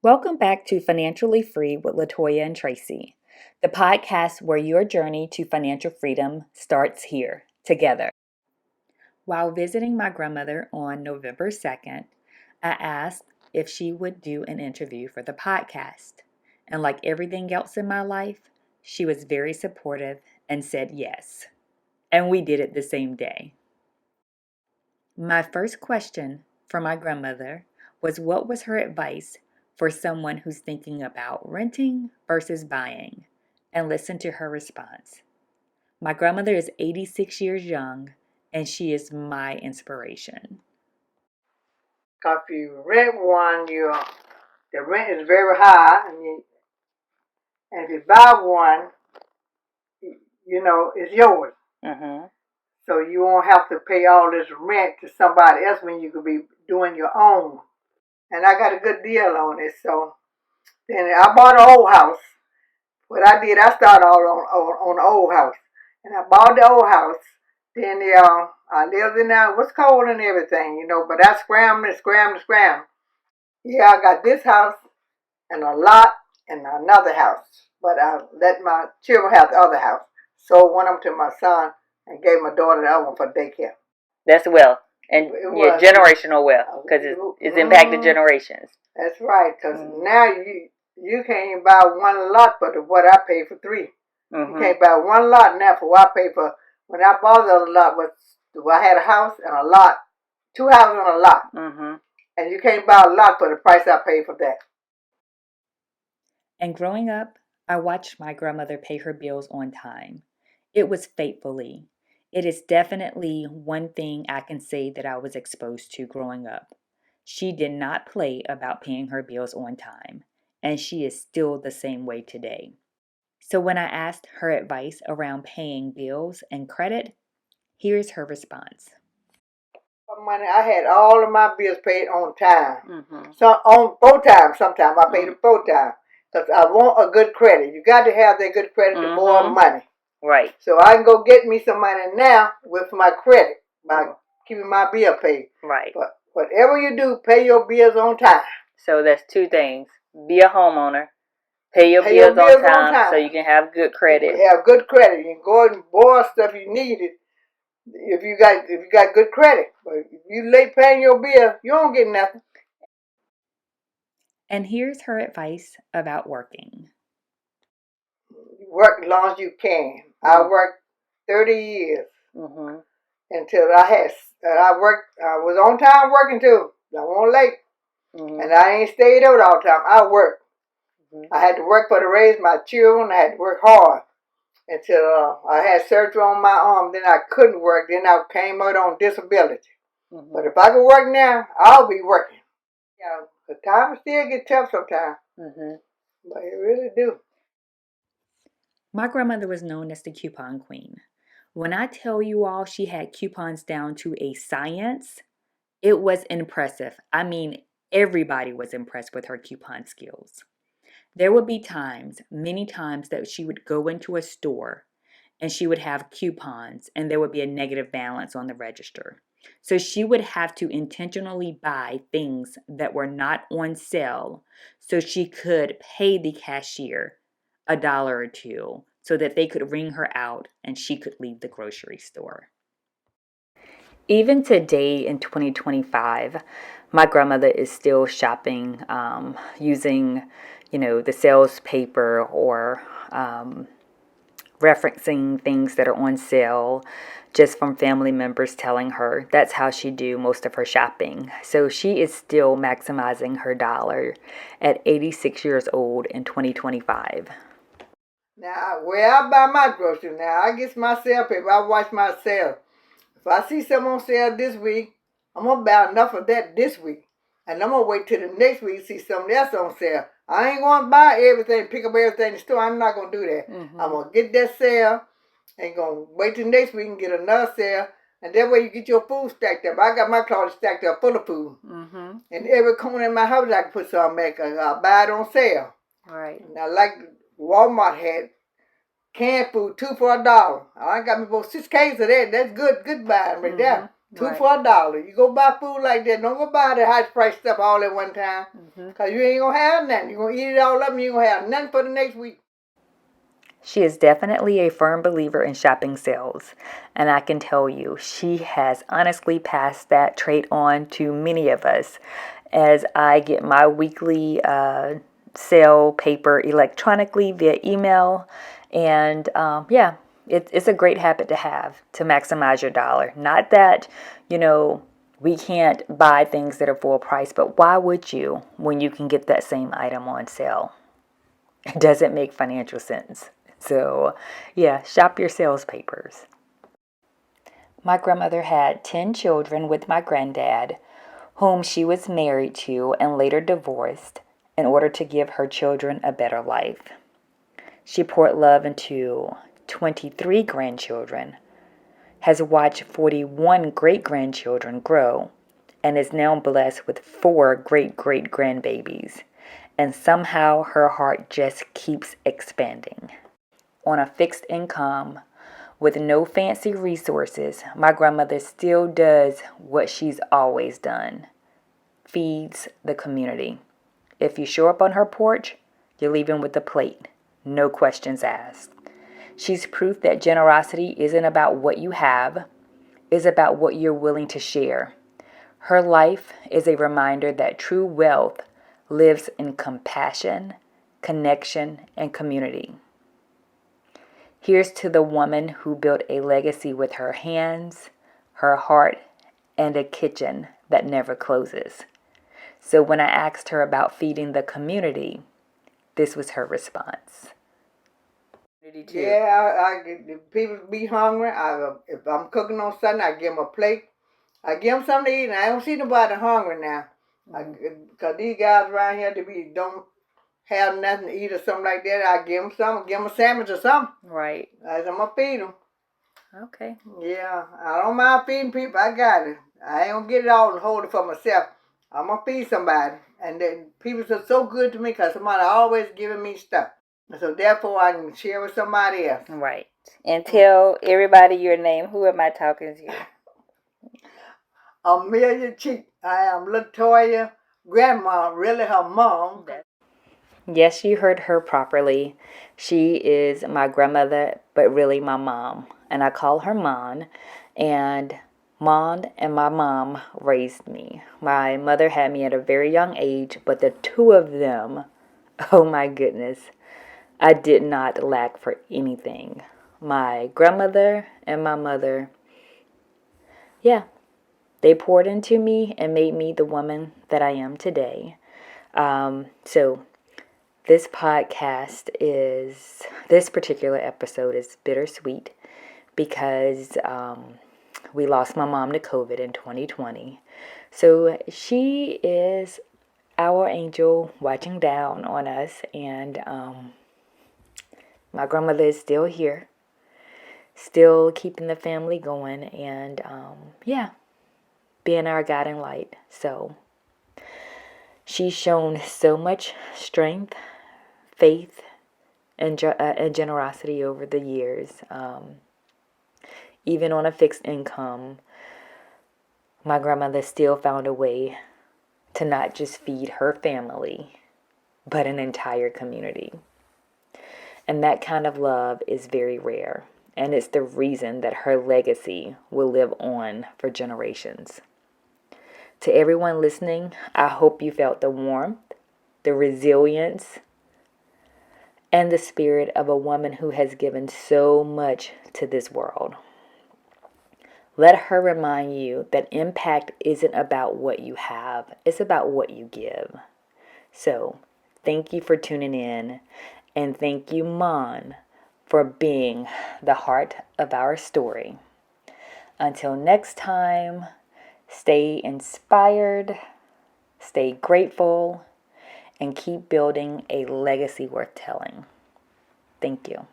Welcome back to Financially Free with Latoya and Tracy, the podcast where your journey to financial freedom starts here, together. While visiting my grandmother on November 2nd, I asked if she would do an interview for the podcast. And like everything else in my life, she was very supportive and said yes. And we did it the same day. My first question for my grandmother was what was her advice for someone who's thinking about renting versus buying, and listen to her response. My grandmother is 86 years young, and she is my inspiration. If you rent one, the rent is very high, and if you buy one, it's yours. Mm-hmm. So you won't have to pay all this rent to somebody else when you could be doing your own. And I got a good deal on it. So then I bought an old house. What I did, I started all on the old house, and I bought the old house. Then I lived in there. It was cold and everything, but I scrambled. Yeah, I got this house and a lot and another house. But I let my children have the other house. Sold one of them to my son and gave my daughter the other one for daycare. That's wealth, and It generational wealth, because it's impacted generations. That's right, because now you can't even buy one lot for what I paid for three. You can't buy one lot now for what I paid for. When I bought the other lot, I had a house and a lot, two houses and a lot. And you can't buy a lot for the price I paid for that. And growing up, I watched my grandmother pay her bills on time. It was faithfully. It is definitely one thing I can say that I was exposed to growing up. She did not play about paying her bills on time, and she is still the same way today. So when I asked her advice around paying bills and credit, here's her response. Money, I had all of my bills paid on time. So on 4 times. Sometimes I paid them 4 times because I want a good credit. You got to have that good credit to borrow money. Right. So I can go get me some money now with my credit by keeping my bill paid. Right. But whatever you do, pay your bills on time. So that's two things. Be a homeowner. Pay your bills on time so you can have good credit. You have good credit. You can go and borrow stuff you needed if you got good credit. But if you late paying your bill, you don't get nothing. And here's her advice about working. Work as long as you can. I worked 30 years until I was on time working too. I wasn't late. And I ain't stayed out all the time. I worked. I had to work for to raise my children. I had to work hard until I had surgery on my arm. Then I couldn't work. Then I came out on disability. But if I could work now, I'll be working. Yeah, the time still get tough sometimes. But it really do. My grandmother was known as the coupon queen. When I tell you all she had coupons down to a science, it was impressive. I mean, everybody was impressed with her coupon skills. There would be times, many times, that she would go into a store and she would have coupons and there would be a negative balance on the register. So she would have to intentionally buy things that were not on sale so she could pay the cashier $1 or $2 so that they could ring her out and she could leave the grocery store. Even today in 2025, my grandmother is still shopping using, the sales paper or referencing things that are on sale just from family members telling her. That's how she do most of her shopping. So she is still maximizing her dollar at 86 years old in 2025. Now, where I buy my groceries now, I get my sale paper. I watch my sale. If I see something on sale this week, I'm going to buy enough of that this week. And I'm going to wait till the next week to see something else on sale. I ain't going to buy everything, pick up everything in the store. I'm not going to do that. I'm going to get that sale and going to wait till next week and get another sale. And that way you get your food stacked up. I got my closet stacked up full of food. And every corner in my house I can put something back. I buy it on sale. Right. And I like Walmart had canned food, 2 for $1. I got me about 6 cases of that. That's good buying right there. Two for $1. You go buy food like that. Don't go buy the high price stuff all at one time. Because you ain't going to have nothing. You're going to eat it all up and you ain't going to have nothing for the next week. She is definitely a firm believer in shopping sales, and I can tell you, she has honestly passed that trait on to many of us as I get my weekly sale paper electronically via email. And yeah, it's a great habit to have to maximize your dollar. Not that, we can't buy things that are full price, but why would you when you can get that same item on sale? It doesn't make financial sense. So, yeah, shop your sales papers. My grandmother had 10 children with my granddad, whom she was married to and later divorced in order to give her children a better life. She poured love into 23 grandchildren, has watched 41 great grandchildren grow, and is now blessed with 4 great great grandbabies. And somehow her heart just keeps expanding. On a fixed income with no fancy resources, my grandmother still does what she's always done: feeds the community. If you show up on her porch, you're leaving with a plate, no questions asked. She's proof that generosity isn't about what you have, it's about what you're willing to share. Her life is a reminder that true wealth lives in compassion, connection, and community. Here's to the woman who built a legacy with her hands, her heart, and a kitchen that never closes. So when I asked her about feeding the community, this was her response. Yeah, if people be hungry, if I'm cooking on Sunday, I give them a plate. I give them something to eat, and I don't see nobody hungry now. Because these guys around here, don't have nothing to eat or something like that. I give them something, give them a sandwich or something. Right. I'm going to feed them. Okay. Yeah, I don't mind feeding people. I got it. I ain't going to get it all and hold it for myself. I'm going to feed somebody. And then people are so good to me because somebody always giving me stuff. So therefore, I can share with somebody else. Right. And tell everybody your name. Who am I talking to? Amelia Cheek. I am Latoya, grandma, really her mom. Yes, you heard her properly. She is my grandmother, but really my mom. And I call her Mon. And Mon and my mom raised me. My mother had me at a very young age, but the two of them, oh my goodness, I did not lack for anything. My grandmother and my mother, yeah, they poured into me and made me the woman that I am today. So this particular episode is bittersweet because we lost my mom to COVID in 2020. So she is our angel watching down on us, and my grandmother is still here, still keeping the family going, and yeah, being our guiding light. So she's shown so much strength, faith, and generosity over the years. Even on a fixed income, my grandmother still found a way to not just feed her family, but an entire community. And that kind of love is very rare. And it's the reason that her legacy will live on for generations. To everyone listening, I hope you felt the warmth, the resilience, and the spirit of a woman who has given so much to this world. Let her remind you that impact isn't about what you have, it's about what you give. So, thank you for tuning in, and thank you, Mon, for being the heart of our story. Until next time, stay inspired, stay grateful, and keep building a legacy worth telling. Thank you.